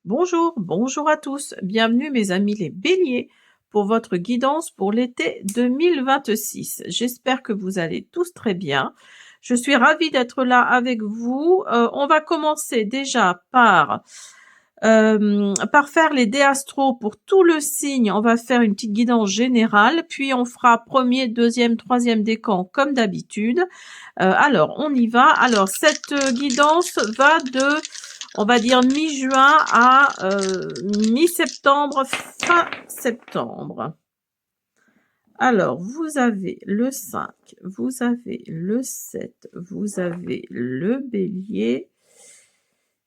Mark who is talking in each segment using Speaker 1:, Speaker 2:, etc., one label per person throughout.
Speaker 1: Bonjour, bonjour à tous. Bienvenue mes amis les béliers pour votre guidance pour l'été 2026. J'espère que vous allez tous très bien. Je suis ravie d'être là avec vous. On va commencer déjà par faire les dés astro pour tout le signe. On va faire une petite guidance générale, puis on fera premier, deuxième, troisième décan comme d'habitude. Alors, on y va. Alors, cette guidance va de, on va dire, mi-juin à mi-septembre, fin septembre. Alors, vous avez le 5, vous avez le 7, vous avez le bélier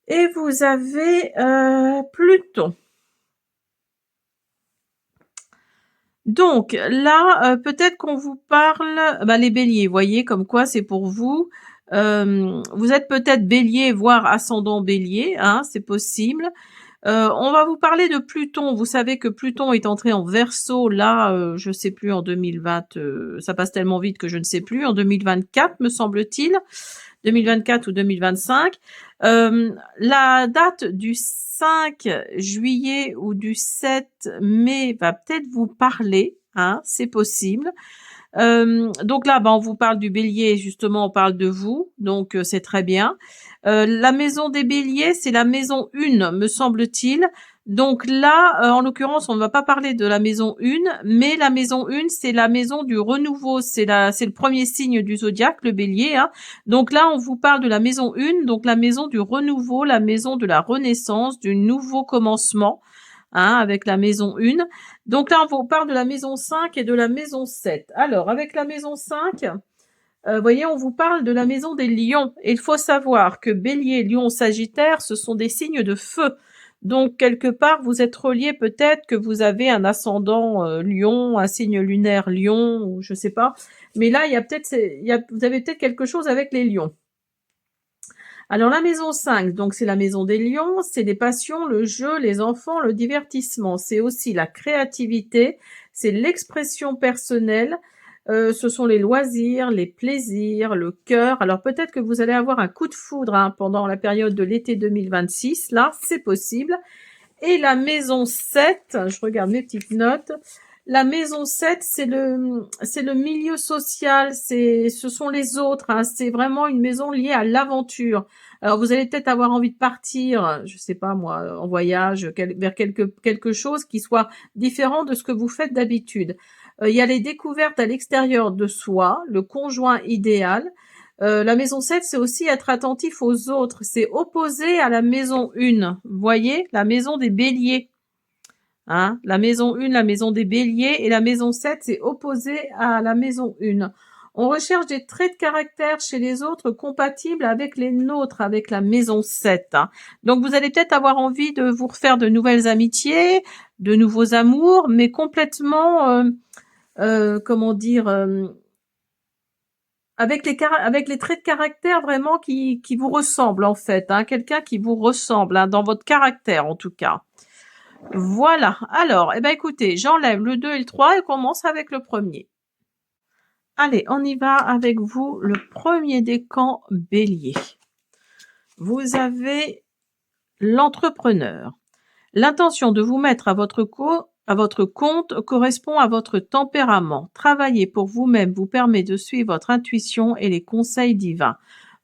Speaker 1: et vous avez Pluton. Donc là, peut-être qu'on vous parle, les béliers, voyez comme quoi c'est pour vous. Vous êtes peut-être bélier, voire ascendant bélier, hein, c'est possible. On va vous parler de Pluton. Vous savez que Pluton est entré en Verseau, là, je sais plus, en 2020, ça passe tellement vite que je ne sais plus, en 2024 me semble-t-il, 2024 ou 2025. La date du 5 juillet ou du 7 mai va peut-être vous parler, hein, c'est possible. Donc là, on vous parle du bélier, justement, on parle de vous, donc c'est très bien. La maison des béliers, c'est la maison 1, me semble-t-il. Donc là, en l'occurrence, on ne va pas parler de la maison 1, mais la maison 1, c'est la maison du renouveau, c'est le premier signe du zodiaque, le bélier, hein. Donc là, on vous parle de la maison 1, donc la maison du renouveau, la maison de la renaissance, du nouveau commencement, hein, avec la maison 1. Donc là, on vous parle de la maison 5 et de la maison 7. Alors, avec la maison 5, voyez, on vous parle de la maison des lions. Et il faut savoir que bélier, lion, sagittaire, ce sont des signes de feu. Donc, quelque part, vous êtes relié, peut-être que vous avez un ascendant lion, un signe lunaire lion, ou je sais pas. Mais là, vous avez peut-être quelque chose avec les lions. Alors la maison 5, donc c'est la maison des lions, c'est les passions, le jeu, les enfants, le divertissement. C'est aussi la créativité, c'est l'expression personnelle, ce sont les loisirs, les plaisirs, le cœur. Alors peut-être que vous allez avoir un coup de foudre, hein, pendant la période de l'été 2026, là, c'est possible. Et la maison 7, je regarde mes petites notes. La maison 7, c'est le milieu social, ce sont les autres, hein, c'est vraiment une maison liée à l'aventure. Alors vous allez peut-être avoir envie de partir, je sais pas moi, en voyage vers quelque chose qui soit différent de ce que vous faites d'habitude. Il y a les découvertes à l'extérieur de soi, le conjoint idéal. La maison 7, c'est aussi être attentif aux autres, c'est opposé à la maison 1. Vous voyez, la maison des béliers. Hein, la maison 1, la maison des béliers, et la maison 7, c'est opposé à la maison 1. On recherche des traits de caractère chez les autres compatibles avec les nôtres, avec la maison 7. Hein. Donc vous allez peut-être avoir envie de vous refaire de nouvelles amitiés, de nouveaux amours, mais complètement, comment dire, avec les traits de caractère vraiment qui vous ressemblent en fait. Hein, quelqu'un qui vous ressemble, hein, dans votre caractère en tout cas. Voilà. Alors, écoutez, j'enlève le 2 et le 3 et commence avec le premier. Allez, on y va avec vous, le premier décan bélier. Vous avez l'entrepreneur. L'intention de vous mettre à votre compte correspond à votre tempérament. Travailler pour vous-même vous permet de suivre votre intuition et les conseils divins.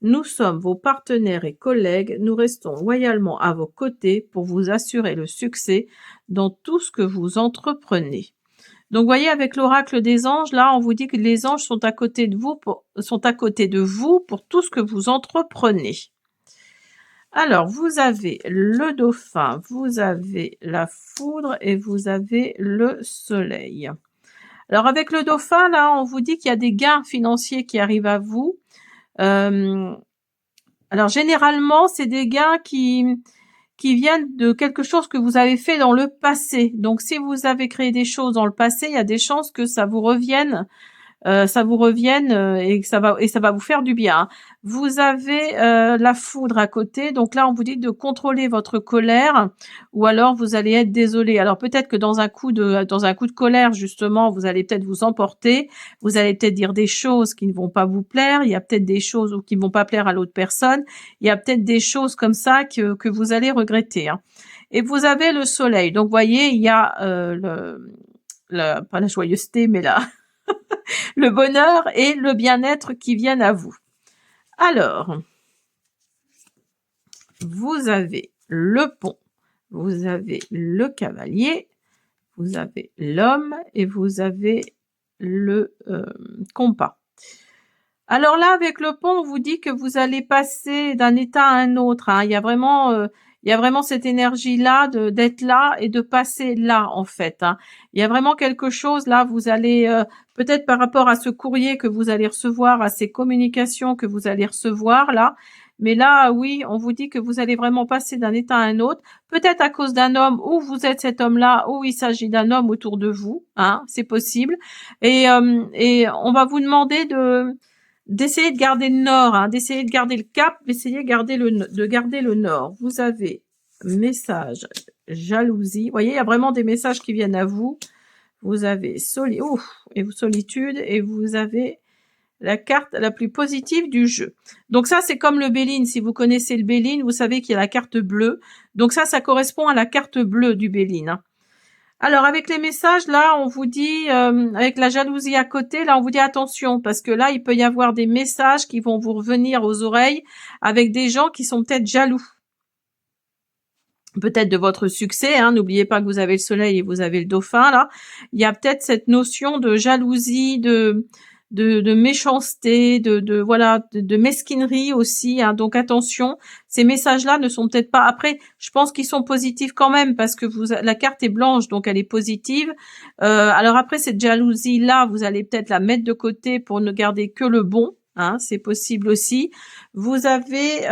Speaker 1: Nous sommes vos partenaires et collègues, nous restons loyalement à vos côtés pour vous assurer le succès dans tout ce que vous entreprenez. Donc, voyez, avec l'oracle des anges, là, on vous dit que les anges sont à côté de vous pour tout ce que vous entreprenez. Alors, vous avez le dauphin, vous avez la foudre et vous avez le soleil. Alors, avec le dauphin, là, on vous dit qu'il y a des gains financiers qui arrivent à vous. Alors, généralement, c'est des gains qui viennent de quelque chose que vous avez fait dans le passé. Donc, si vous avez créé des choses dans le passé, il y a des chances que ça vous revienne et ça va vous faire du bien. Vous avez la foudre à côté, donc là on vous dit de contrôler votre colère, ou alors vous allez être désolé. Alors peut-être que dans un coup de colère justement, vous allez peut-être vous emporter, vous allez peut-être dire des choses qui ne vont pas vous plaire, il y a peut-être des choses qui ne vont pas plaire à l'autre personne, il y a peut-être des choses comme ça que vous allez regretter. Hein. et vous avez le soleil. Donc, vous voyez, il y a pas la joyeuseté, mais le bonheur et le bien-être qui viennent à vous. Alors, vous avez le pont, vous avez le cavalier, vous avez l'homme et vous avez le compas. Alors là, avec le pont, on vous dit que vous allez passer d'un état à un autre, hein. Il y a vraiment cette énergie-là d'être là et de passer là, en fait, hein. Il y a vraiment quelque chose là, vous allez peut-être par rapport à ce courrier que vous allez recevoir, à ces communications que vous allez recevoir là, mais là, oui, on vous dit que vous allez vraiment passer d'un état à un autre, peut-être à cause d'un homme, ou vous êtes cet homme-là, ou il s'agit d'un homme autour de vous, hein, c'est possible, et on va vous demander d'essayer de garder le nord, hein, d'essayer de garder le cap, d'essayer de garder le nord. Vous avez message, jalousie. Vous voyez, il y a vraiment des messages qui viennent à vous. Vous avez solitude et vous avez la carte la plus positive du jeu. Donc ça, c'est comme le Béline. Si vous connaissez le Béline, vous savez qu'il y a la carte bleue. Donc ça correspond à la carte bleue du Béline, hein. Alors avec les messages, là, on vous dit, avec la jalousie à côté, là, on vous dit attention, parce que là, il peut y avoir des messages qui vont vous revenir aux oreilles avec des gens qui sont peut-être jaloux. Peut-être de votre succès, hein. N'oubliez pas que vous avez le soleil et vous avez le dauphin, là. Il y a peut-être cette notion de jalousie, de méchanceté, de mesquinerie aussi, hein. Donc attention, ces messages-là ne sont peut-être pas. Après, je pense qu'ils sont positifs quand même parce que la carte est blanche, donc elle est positive. Alors après cette jalousie-là, vous allez peut-être la mettre de côté pour ne garder que le bon. Hein, c'est possible aussi. Vous avez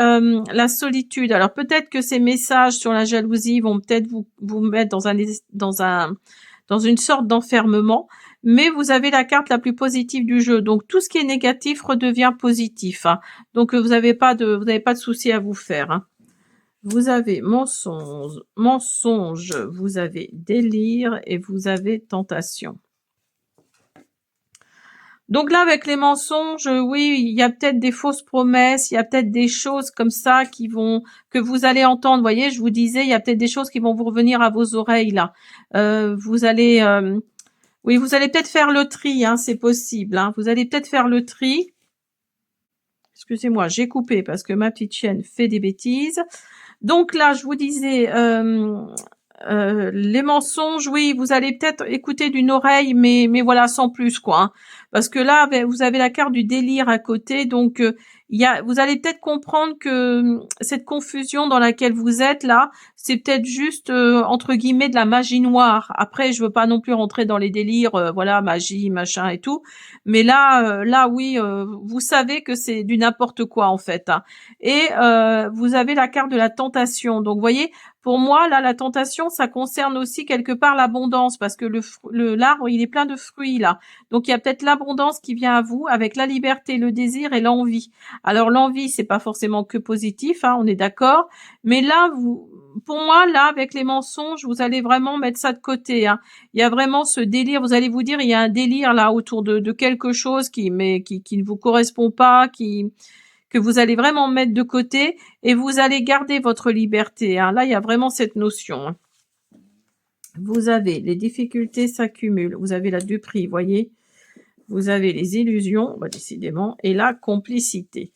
Speaker 1: la solitude. Alors peut-être que ces messages sur la jalousie vont peut-être vous mettre dans une sorte d'enfermement, mais vous avez la carte la plus positive du jeu. Donc tout ce qui est négatif redevient positif, hein. Donc vous n'avez pas de souci à vous faire, hein. Vous avez mensonge, vous avez délire et vous avez tentation. Donc là, avec les mensonges, oui, il y a peut-être des fausses promesses, il y a peut-être des choses comme ça que vous allez entendre. Vous voyez, je vous disais, il y a peut-être des choses qui vont vous revenir à vos oreilles là. Vous allez peut-être faire le tri, hein, c'est possible, hein. Vous allez peut-être faire le tri. Excusez-moi, j'ai coupé parce que ma petite chienne fait des bêtises. Donc là, je vous disais, les mensonges, oui, vous allez peut-être écouter d'une oreille, mais voilà, sans plus, quoi, hein. Parce que là, vous avez la carte du délire à côté, donc vous allez peut-être comprendre que cette confusion dans laquelle vous êtes là, c'est peut-être juste entre guillemets de la magie noire. Après, je veux pas non plus rentrer dans les délires, voilà, magie, machin et tout, mais là, oui, vous savez que c'est du n'importe quoi en fait, hein. Et vous avez la carte de la tentation. Donc, vous voyez, pour moi, là, la tentation, ça concerne aussi quelque part l'abondance, parce que l'arbre, il est plein de fruits là. Donc, il y a peut-être l'abondance qui vient à vous avec la liberté, le désir et l'envie. Alors, l'envie, c'est pas forcément que positif, hein, on est d'accord. Mais là, pour moi, là, avec les mensonges, vous allez vraiment mettre ça de côté, hein. Il y a vraiment ce délire. Vous allez vous dire, il y a un délire là autour de quelque chose qui ne vous correspond pas, que vous allez vraiment mettre de côté et vous allez garder votre liberté, hein. Là, il y a vraiment cette notion, hein. Vous avez les difficultés s'accumulent. Vous avez la duperie, voyez. Vous avez les illusions, bah, décidément, et la complicité.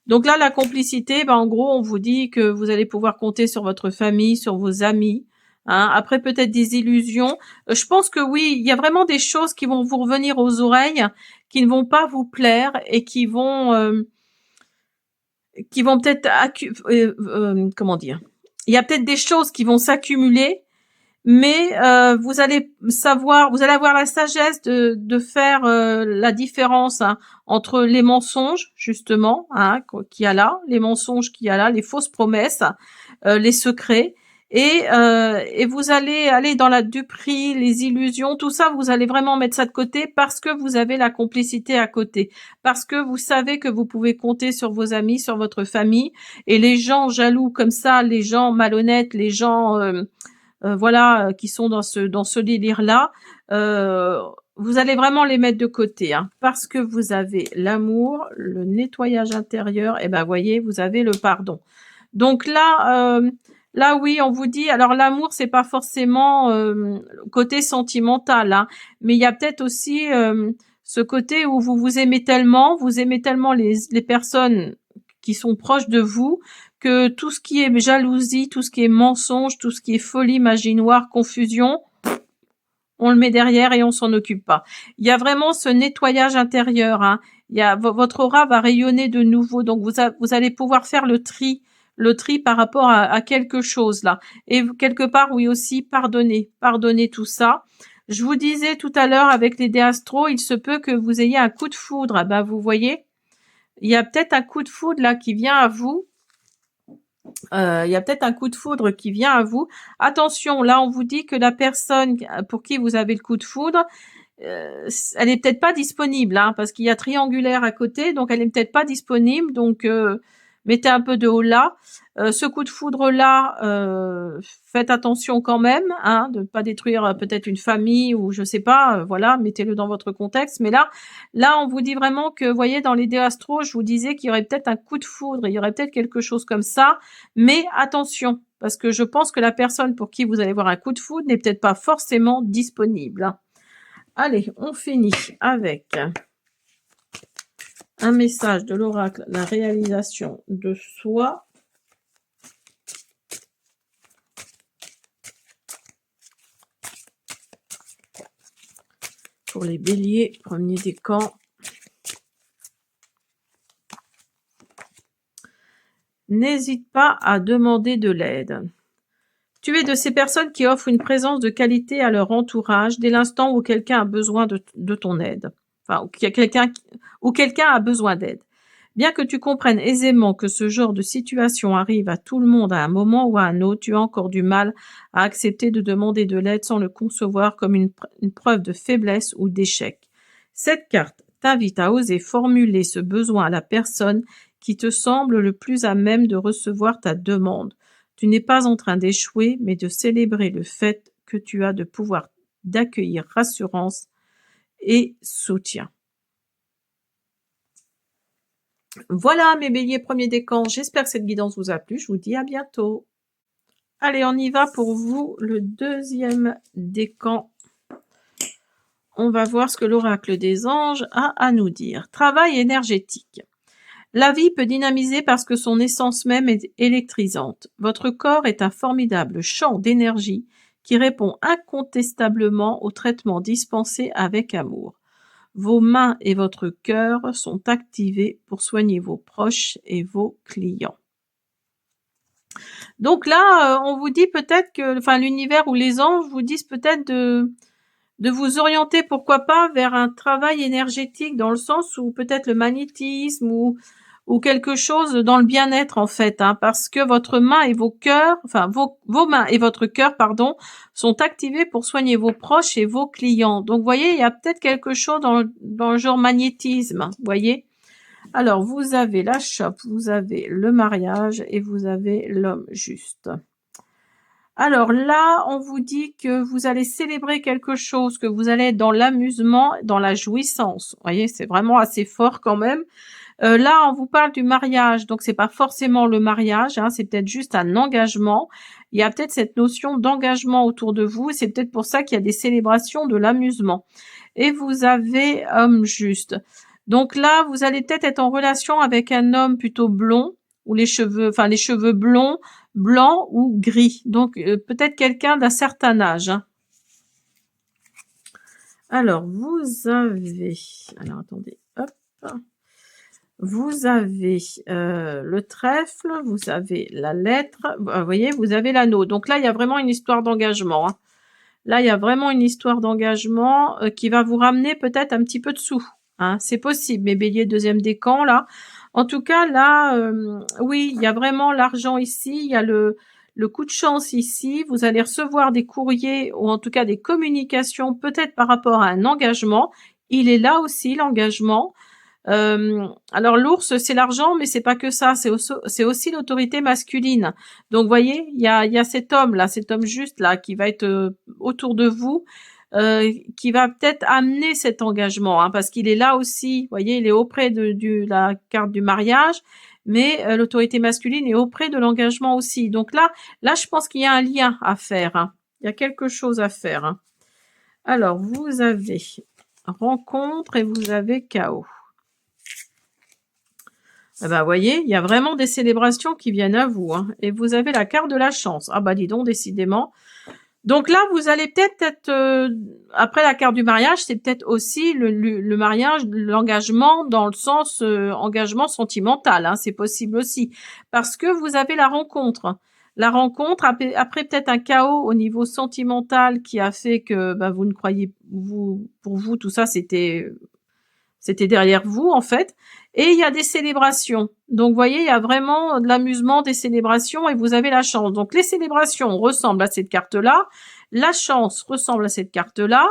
Speaker 1: Donc là, la complicité, bah, en gros, on vous dit que vous allez pouvoir compter sur votre famille, sur vos amis, hein. Après, peut-être des illusions. Je pense que oui, il y a vraiment des choses qui vont vous revenir aux oreilles, qui ne vont pas vous plaire et qui vont peut-être comment dire, il y a peut-être des choses qui vont s'accumuler, mais vous allez avoir la sagesse de faire la différence, hein, entre les mensonges justement, hein, qu'il y a là, les mensonges qu'il y a là, les fausses promesses, les secrets. Et vous allez aller dans la duperie, les illusions, tout ça, vous allez vraiment mettre ça de côté parce que vous avez la complicité à côté. Parce que vous savez que vous pouvez compter sur vos amis, sur votre famille. Et les gens jaloux comme ça, les gens malhonnêtes, les gens voilà, qui sont dans ce délire-là, vous allez vraiment les mettre de côté, hein, parce que vous avez l'amour, le nettoyage intérieur, et ben voyez, vous avez le pardon. Donc là, Là, oui, on vous dit alors l'amour, c'est pas forcément, côté sentimental, hein, mais il y a peut-être aussi, ce côté où vous vous aimez tellement les personnes qui sont proches de vous, que tout ce qui est jalousie, tout ce qui est mensonge, tout ce qui est folie, magie noire, confusion, on le met derrière et on s'en occupe pas. Il y a vraiment ce nettoyage intérieur, hein. Il y a votre aura va rayonner de nouveau, donc vous allez pouvoir faire le tri par rapport à quelque chose là. Et quelque part, oui aussi, pardonner tout ça. Je vous disais tout à l'heure avec les dés astro, il se peut que vous ayez un coup de foudre. Ah ben, vous voyez, il y a peut-être un coup de foudre là qui vient à vous. Il y a peut-être un coup de foudre qui vient à vous. Attention, là, on vous dit que la personne pour qui vous avez le coup de foudre, elle est peut-être pas disponible, hein, parce qu'il y a triangulaire à côté, donc elle est peut-être pas disponible. Donc, mettez un peu de haut là. Ce coup de foudre là, faites attention quand même, hein, de ne pas détruire peut-être une famille ou je sais pas. Voilà, mettez-le dans votre contexte. Mais là, on vous dit vraiment que, vous voyez, dans les dés astro, je vous disais qu'il y aurait peut-être un coup de foudre, il y aurait peut-être quelque chose comme ça. Mais attention, parce que je pense que la personne pour qui vous allez voir un coup de foudre n'est peut-être pas forcément disponible, hein. Allez, on finit avec un message de l'oracle, la réalisation de soi. Pour les béliers, premier décan. N'hésite pas à demander de l'aide. Tu es de ces personnes qui offrent une présence de qualité à leur entourage dès l'instant où quelqu'un a besoin de ton aide. Enfin, où quelqu'un a besoin d'aide. Bien que tu comprennes aisément que ce genre de situation arrive à tout le monde à un moment ou à un autre, tu as encore du mal à accepter de demander de l'aide sans le concevoir comme une preuve de faiblesse ou d'échec. Cette carte t'invite à oser formuler ce besoin à la personne qui te semble le plus à même de recevoir ta demande. Tu n'es pas en train d'échouer, mais de célébrer le fait que tu as de pouvoir d'accueillir rassurance et soutien. Voilà mes béliers premier décan, j'espère que cette guidance vous a plu, je vous dis à bientôt. Allez, on y va pour vous, le deuxième décan. On va voir ce que l'oracle des anges a à nous dire. Travail énergétique. La vie peut dynamiser parce que son essence même est électrisante. Votre corps est un formidable champ d'énergie qui répond incontestablement au traitement dispensé avec amour. Vos mains et votre cœur sont activés pour soigner vos proches et vos clients. Donc là, on vous dit peut-être que, enfin, l'univers ou les anges vous disent peut-être de vous orienter, pourquoi pas, vers un travail énergétique dans le sens où peut-être le magnétisme ou quelque chose dans le bien-être en fait, hein, parce que votre main et vos cœurs, enfin vos mains et votre cœur, pardon, sont activés pour soigner vos proches et vos clients. Donc vous voyez, il y a peut-être quelque chose dans le genre magnétisme, vous voyez. Alors vous avez la chope, vous avez le mariage et vous avez l'homme juste. Alors là, on vous dit que vous allez célébrer quelque chose, que vous allez être dans l'amusement, dans la jouissance. Vous voyez, c'est vraiment assez fort quand même. Là, on vous parle du mariage, donc c'est pas forcément le mariage, hein, c'est peut-être juste un engagement. Il y a peut-être cette notion d'engagement autour de vous, et c'est peut-être pour ça qu'il y a des célébrations de l'amusement. Et vous avez homme juste. Donc là, vous allez peut-être être en relation avec un homme plutôt blond, ou les cheveux blonds, blancs ou gris. Donc peut-être quelqu'un d'un certain âge, hein. Alors, vous avez... Alors, attendez, hop. Vous avez le trèfle, vous avez la lettre, vous voyez, vous avez l'anneau. Donc là, il y a vraiment une histoire d'engagement, hein. Là, il y a vraiment une histoire d'engagement qui va vous ramener peut-être un petit peu de sous, hein. C'est possible, mes béliers deuxième décan, là. En tout cas, là, oui, il y a vraiment l'argent ici, il y a le coup de chance ici. Vous allez recevoir des courriers ou en tout cas des communications peut-être par rapport à un engagement. Il est là aussi, l'engagement. Alors l'ours, c'est l'argent, mais c'est pas que ça, c'est aussi l'autorité masculine. Donc, vous voyez, il y a cet homme là, cet homme juste là, qui va être autour de vous. qui va peut-être amener cet engagement, hein, parce qu'il est là aussi, vous voyez, il est auprès de la carte du mariage, mais l'autorité masculine est auprès de l'engagement aussi. Donc là, je pense qu'il y a un lien à faire, hein. Il y a quelque chose à faire, hein. Alors, vous avez rencontre et vous avez chaos. Ah bah, voyez, il y a vraiment des célébrations qui viennent à vous, hein. Et vous avez la carte de la chance. Ah bah dis donc, décidément. Donc là, vous allez peut-être être, après la carte du mariage, c'est peut-être aussi le mariage, l'engagement dans le sens engagement sentimental, hein, c'est possible aussi. Parce que vous avez la rencontre. La rencontre, après peut-être un chaos au niveau sentimental qui a fait que bah, vous ne croyez, pour vous, tout ça, c'était derrière vous, en fait. Et il y a des célébrations. Donc, vous voyez, il y a vraiment de l'amusement, des célébrations, et vous avez la chance. Donc, les célébrations ressemblent à cette carte-là. La chance ressemble à cette carte-là.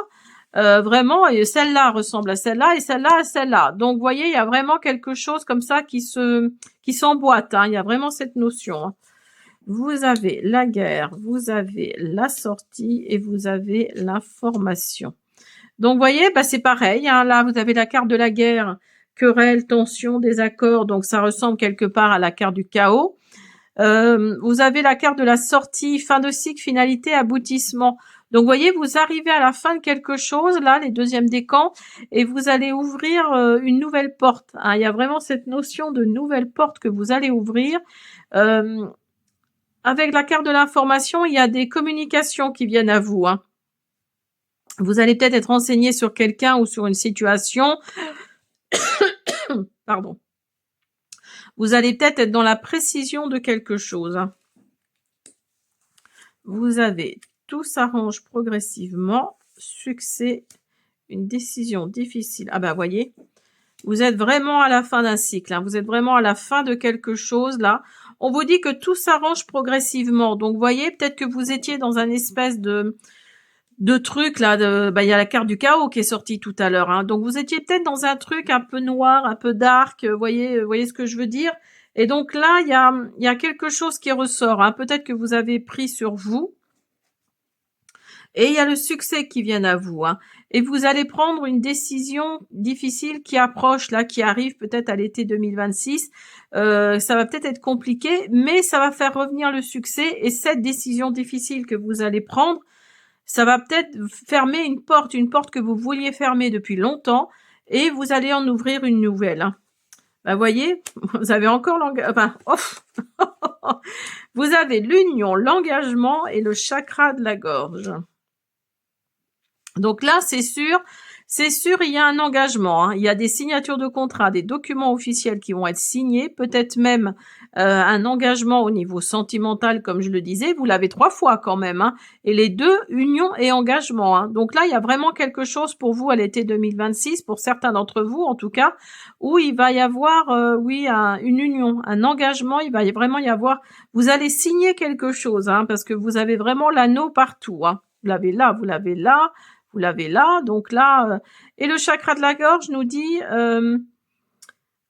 Speaker 1: Vraiment, et celle-là ressemble à celle-là, et celle-là à celle-là. Donc, vous voyez, il y a vraiment quelque chose comme ça qui s'emboîte, hein. Il y a vraiment cette notion, hein. Vous avez la guerre, vous avez la sortie, et vous avez l'information. Donc, vous voyez, bah, c'est pareil, hein. Là, vous avez la carte de la guerre, querelle, tension, désaccord. Donc, ça ressemble quelque part à la carte du chaos. Vous avez la carte de la sortie, fin de cycle, finalité, aboutissement. Donc, vous voyez, vous arrivez à la fin de quelque chose, là, les deuxièmes décans, et vous allez ouvrir une nouvelle porte, hein. Il y a vraiment cette notion de nouvelle porte que vous allez ouvrir. Avec la carte de l'information, il y a des communications qui viennent à vous, hein. Vous allez peut-être être renseigné sur quelqu'un ou sur une situation. Pardon. Vous allez peut-être être dans la précision de quelque chose, hein. Vous avez tout s'arrange progressivement, succès, une décision difficile. Ah ben, voyez, vous êtes vraiment à la fin d'un cycle, hein. Vous êtes vraiment à la fin de quelque chose, là. On vous dit que tout s'arrange progressivement. Donc, vous voyez, peut-être que vous étiez dans un espèce de trucs là, il y a la carte du chaos qui est sortie tout à l'heure, hein. Donc vous étiez peut-être dans un truc un peu noir, un peu dark, voyez ce que je veux dire. Et donc là, il y a quelque chose qui ressort, hein. Peut-être que vous avez pris sur vous. Et il y a le succès qui vient à vous, hein. Et vous allez prendre une décision difficile qui approche, là, qui arrive peut-être à l'été 2026. Ça va peut-être être compliqué, mais ça va faire revenir le succès. Et cette décision difficile que vous allez prendre, ça va peut-être fermer une porte que vous vouliez fermer depuis longtemps, et vous allez en ouvrir une nouvelle, hein. Bah, voyez, vous avez encore vous avez l'union, l'engagement et le chakra de la gorge. Donc là, c'est sûr, il y a un engagement, hein. Il y a des signatures de contrat, des documents officiels qui vont être signés, peut-être même un engagement au niveau sentimental, comme je le disais. Vous l'avez 3 fois quand même, hein. Et les deux, union et engagement, hein. Donc là, il y a vraiment quelque chose pour vous à l'été 2026, pour certains d'entre vous en tout cas, où il va y avoir, une union, un engagement. Il va vraiment y avoir. Vous allez signer quelque chose, hein, parce que vous avez vraiment l'anneau partout, hein. Vous l'avez là, vous l'avez là. Vous l'avez là, donc là, et le chakra de la gorge nous dit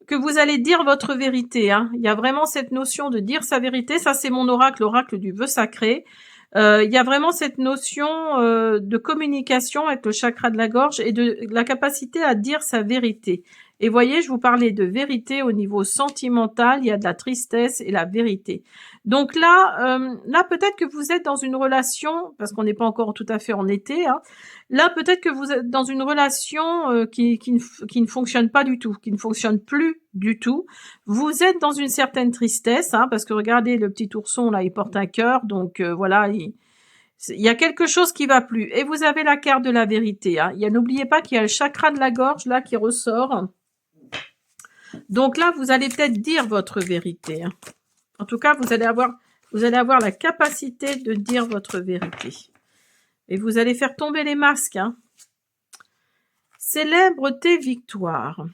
Speaker 1: que vous allez dire votre vérité, hein. Il y a vraiment cette notion de dire sa vérité. Ça, c'est mon oracle, l'oracle du vœu sacré. Il y a vraiment cette notion de communication avec le chakra de la gorge et de la capacité à dire sa vérité. Et voyez, je vous parlais de vérité au niveau sentimental, il y a de la tristesse et la vérité. Donc là, peut-être que vous êtes dans une relation, parce qu'on n'est pas encore tout à fait en été, hein. Là, peut-être que vous êtes dans une relation qui ne fonctionne pas du tout, qui ne fonctionne plus du tout. Vous êtes dans une certaine tristesse, hein, parce que regardez, le petit ourson, là, il porte un cœur, donc voilà, il y a quelque chose qui va plus. Et vous avez la carte de la vérité, hein. N'oubliez pas qu'il y a le chakra de la gorge, là, qui ressort. Donc là, vous allez peut-être dire votre vérité, hein. En tout cas, vous allez avoir la capacité de dire votre vérité. Et vous allez faire tomber les masques, hein. Célèbre tes victoires.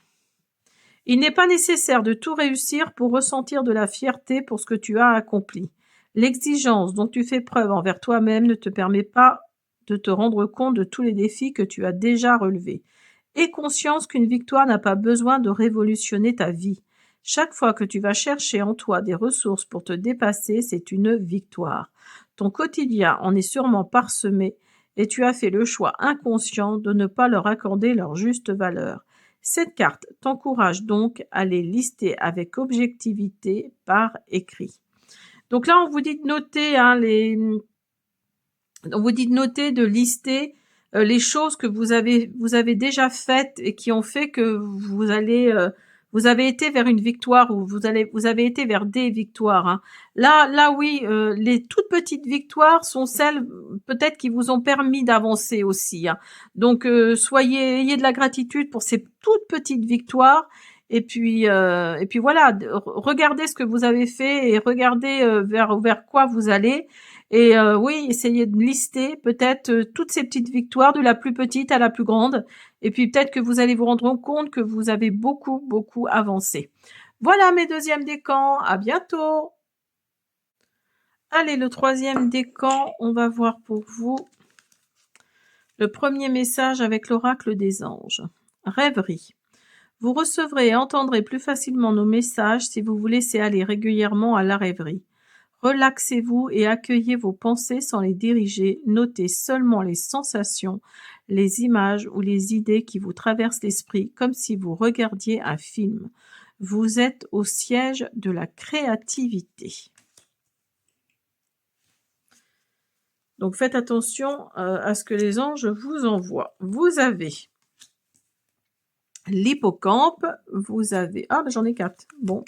Speaker 1: Il n'est pas nécessaire de tout réussir pour ressentir de la fierté pour ce que tu as accompli. L'exigence dont tu fais preuve envers toi-même ne te permet pas de te rendre compte de tous les défis que tu as déjà relevés. Aie conscience qu'une victoire n'a pas besoin de révolutionner ta vie. Chaque fois que tu vas chercher en toi des ressources pour te dépasser, c'est une victoire. Ton quotidien en est sûrement parsemé et tu as fait le choix inconscient de ne pas leur accorder leur juste valeur. Cette carte t'encourage donc à les lister avec objectivité par écrit. Donc là, on vous dit de noter hein, on vous dit de noter, de lister les choses que vous avez déjà faites et qui ont fait que vous avez été vers une victoire ou vous avez été vers des victoires. Hein. Là, oui, les toutes petites victoires sont celles peut-être qui vous ont permis d'avancer aussi. Hein. Donc, ayez de la gratitude pour ces toutes petites victoires. Et puis voilà, regardez ce que vous avez fait et regardez vers quoi vous allez. Et oui, essayez de lister peut-être toutes ces petites victoires, de la plus petite à la plus grande. Et puis peut-être que vous allez vous rendre compte que vous avez beaucoup, beaucoup avancé. Voilà mes deuxièmes décans. À bientôt. Allez, le troisième décan, on va voir pour vous le premier message avec l'oracle des anges. Rêverie. Vous recevrez et entendrez plus facilement nos messages si vous vous laissez aller régulièrement à la rêverie. Relaxez-vous et accueillez vos pensées sans les diriger. Notez seulement les sensations, les images ou les idées qui vous traversent l'esprit comme si vous regardiez un film. Vous êtes au siège de la créativité. Donc faites attention à ce que les anges vous envoient. Vous avez l'hippocampe, vous avez... Ah, ben j'en ai 4. Bon,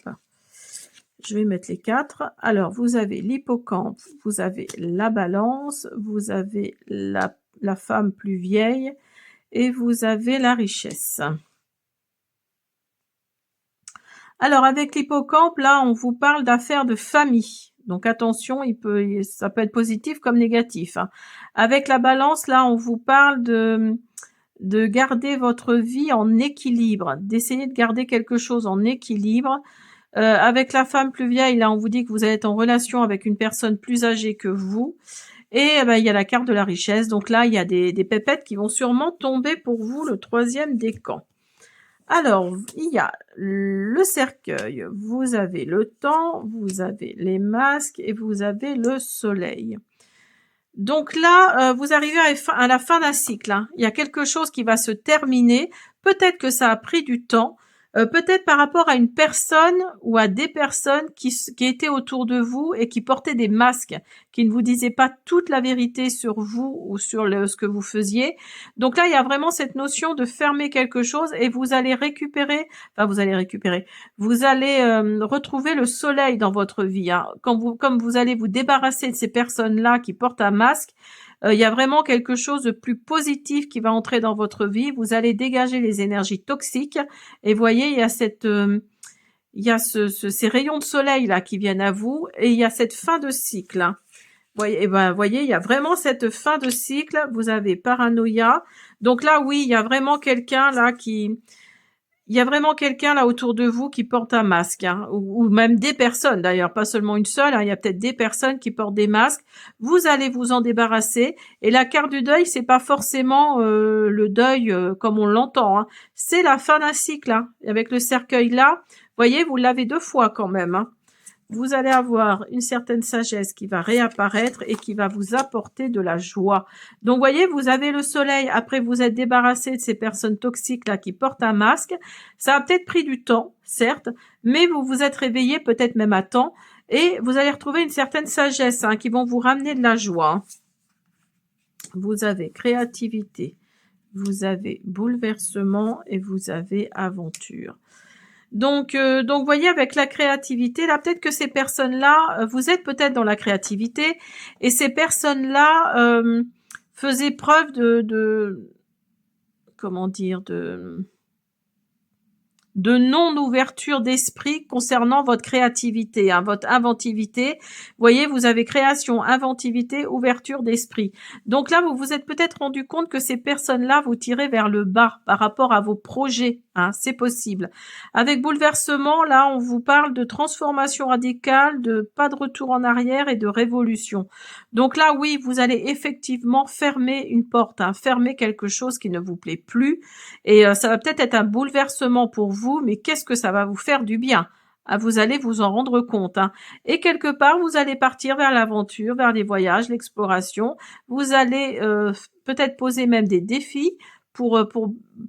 Speaker 1: je vais mettre les 4. Alors, vous avez l'hippocampe, vous avez la balance, vous avez la femme plus vieille et vous avez la richesse. Alors, avec l'hippocampe, là, on vous parle d'affaires de famille. Donc, attention, ça peut être positif comme négatif. Hein. Avec la balance, là, on vous parle de garder votre vie en équilibre, d'essayer de garder quelque chose en équilibre. Avec la femme plus vieille, là, on vous dit que vous allez être en relation avec une personne plus âgée que vous. Et il y a la carte de la richesse. Donc là, il y a des pépettes qui vont sûrement tomber pour vous, le troisième décan. Alors, il y a le cercueil, vous avez le temps, vous avez les masques et vous avez le soleil. Donc là, vous arrivez à la fin d'un cycle. Hein. Il y a quelque chose qui va se terminer. Peut-être que ça a pris du temps. Peut-être par rapport à une personne ou à des personnes qui étaient autour de vous et qui portaient des masques, qui ne vous disaient pas toute la vérité sur vous ou sur ce que vous faisiez. Donc là, il y a vraiment cette notion de fermer quelque chose et vous allez retrouver le soleil dans votre vie. Hein. Comme vous allez vous débarrasser de ces personnes-là qui portent un masque, il y a vraiment quelque chose de plus positif qui va entrer dans votre vie. Vous allez dégager les énergies toxiques. Et voyez, il y a ces rayons de soleil là qui viennent à vous. Et il y a cette fin de cycle. Hein. Voyez, il y a vraiment cette fin de cycle. Vous avez paranoïa. Donc là, oui, il y a vraiment quelqu'un là autour de vous qui porte un masque, hein, ou même des personnes d'ailleurs, pas seulement une seule, hein, il y a peut-être des personnes qui portent des masques. Vous allez vous en débarrasser. Et la carte du deuil, c'est pas forcément le deuil comme on l'entend. Hein. C'est la fin d'un cycle. Hein. Avec le cercueil là, voyez, vous l'avez 2 fois quand même. Hein. Vous allez avoir une certaine sagesse qui va réapparaître et qui va vous apporter de la joie. Donc, voyez, vous avez le soleil. Après, vous êtes débarrassé de ces personnes toxiques là qui portent un masque. Ça a peut-être pris du temps, certes, mais vous vous êtes réveillé peut-être même à temps et vous allez retrouver une certaine sagesse qui vont vous ramener de la joie. Vous avez créativité, vous avez bouleversement et vous avez aventure. Donc, voyez, avec la créativité, là, peut-être que ces personnes-là, vous êtes peut-être dans la créativité, et ces personnes-là faisaient preuve comment dire, de non-ouverture d'esprit concernant votre créativité, hein, votre inventivité. Vous voyez, vous avez création, inventivité, ouverture d'esprit. Donc là, vous vous êtes peut-être rendu compte que ces personnes-là vous tiraient vers le bas par rapport à vos projets. Hein, c'est possible. Avec bouleversement, là, on vous parle de transformation radicale, de pas de retour en arrière et de révolution. Donc là, oui, vous allez effectivement fermer une porte, hein, fermer quelque chose qui ne vous plaît plus. Et ça va peut-être être un bouleversement pour vous, mais qu'est-ce que ça va vous faire du bien. Ah, vous allez vous en rendre compte, hein. Et quelque part, vous allez partir vers l'aventure, vers les voyages, l'exploration. Vous allez peut-être poser même des défis pour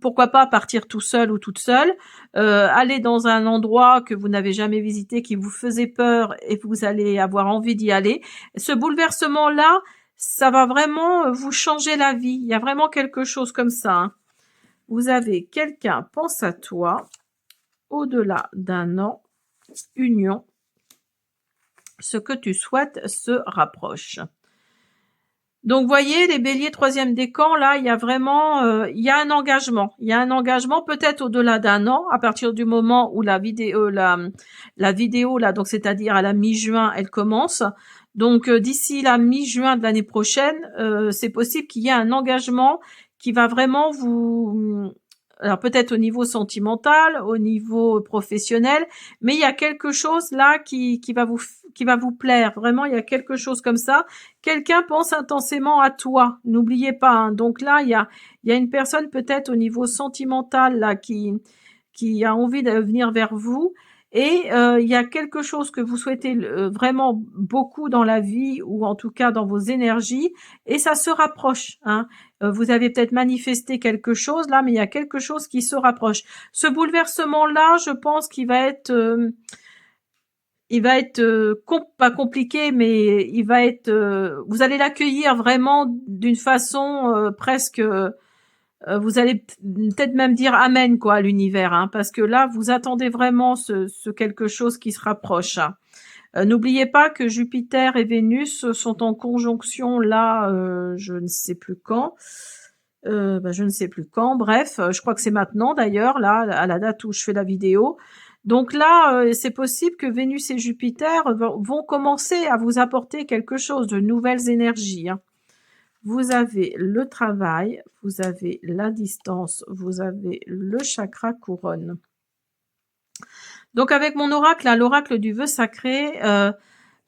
Speaker 1: pourquoi pas partir tout seul ou toute seule, aller dans un endroit que vous n'avez jamais visité, qui vous faisait peur et vous allez avoir envie d'y aller. Ce bouleversement-là, ça va vraiment vous changer la vie. Il y a vraiment quelque chose comme ça, hein. Vous avez quelqu'un pense à toi au-delà d'un an. Union, ce que tu souhaites se rapproche. Donc, voyez, les béliers, troisième décan, là, il y a vraiment, il y a un engagement. Il y a un engagement peut-être au-delà d'un an, à partir du moment où la vidéo, la vidéo, là, donc c'est-à-dire à la mi-juin, elle commence. Donc, d'ici la mi-juin de l'année prochaine, c'est possible qu'il y ait un engagement qui va vraiment vous, alors peut-être au niveau sentimental, au niveau professionnel, mais il y a quelque chose là qui va vous plaire. Vraiment, il y a quelque chose comme ça. Quelqu'un pense intensément à toi. N'oubliez pas, hein. Donc là, il y a une personne peut-être au niveau sentimental là qui a envie de venir vers vous. Et il y a quelque chose que vous souhaitez vraiment beaucoup dans la vie ou en tout cas dans vos énergies et ça se rapproche, hein. Vous avez peut-être manifesté quelque chose là, mais il y a quelque chose qui se rapproche. Ce bouleversement-là, je pense qu'il va être, pas compliqué, mais il va être, vous allez l'accueillir vraiment d'une façon presque, vous allez peut-être même dire amen quoi à l'univers, hein, parce que là, vous attendez vraiment ce quelque chose qui se rapproche, hein. N'oubliez pas que Jupiter et Vénus sont en conjonction là, je ne sais plus quand. Je ne sais plus quand. Bref, je crois que c'est maintenant d'ailleurs, là, à la date où je fais la vidéo. Donc là, c'est possible que Vénus et Jupiter vont commencer à vous apporter quelque chose, de nouvelles énergies, hein. Vous avez le travail, vous avez la distance, vous avez le chakra couronne. Donc avec mon oracle, là, l'oracle du vœu sacré,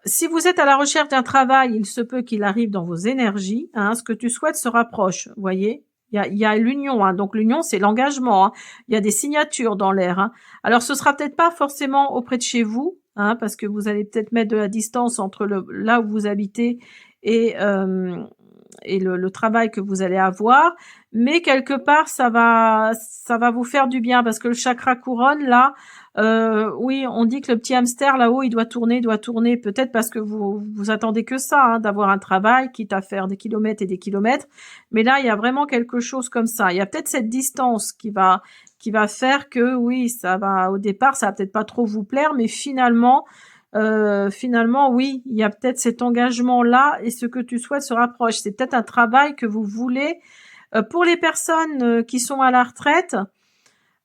Speaker 1: si vous êtes à la recherche d'un travail, il se peut qu'il arrive dans vos énergies, hein, ce que tu souhaites se rapproche, vous voyez. Il y a l'union, hein, donc l'union c'est l'engagement, hein. Il y a des signatures dans l'air, hein. Alors ce sera peut-être pas forcément auprès de chez vous, hein, parce que vous allez peut-être mettre de la distance entre là où vous habitez et le travail que vous allez avoir, mais quelque part ça va vous faire du bien parce que le chakra couronne là, oui, on dit que le petit hamster là-haut il doit tourner, peut-être parce que vous attendez que ça, hein, d'avoir un travail, quitte à faire des kilomètres et des kilomètres, mais là il y a vraiment quelque chose comme ça. Il y a peut-être cette distance qui va faire que oui, ça va au départ ça va peut-être pas trop vous plaire, mais finalement, oui, il y a peut-être cet engagement-là et ce que tu souhaites se rapproche. C'est peut-être un travail que vous voulez. Pour les personnes qui sont à la retraite,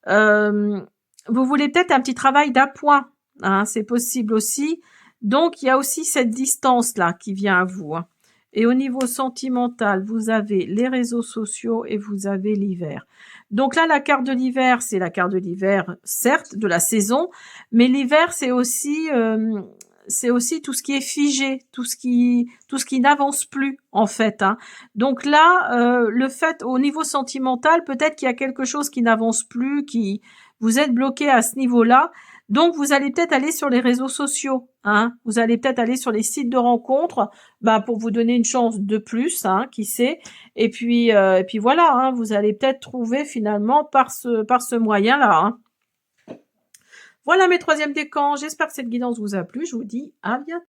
Speaker 1: vous voulez peut-être un petit travail d'appoint, hein, c'est possible aussi. Donc, il y a aussi cette distance-là qui vient à vous, hein. Et au niveau sentimental, vous avez les réseaux sociaux et vous avez l'hiver. Donc là, la carte de l'hiver, c'est la carte de l'hiver, certes, de la saison, mais l'hiver, c'est aussi tout ce qui est figé, tout ce qui n'avance plus, en fait, hein. Donc là, le fait, au niveau sentimental, peut-être qu'il y a quelque chose qui n'avance plus, qui, vous êtes bloqué à ce niveau-là. Donc, vous allez peut-être aller sur les réseaux sociaux, hein. Vous allez peut-être aller sur les sites de rencontres, pour vous donner une chance de plus, hein, qui sait. Et puis voilà, hein, vous allez peut-être trouver finalement par ce moyen-là, hein. Voilà mes troisièmes décans. J'espère que cette guidance vous a plu. Je vous dis à bientôt.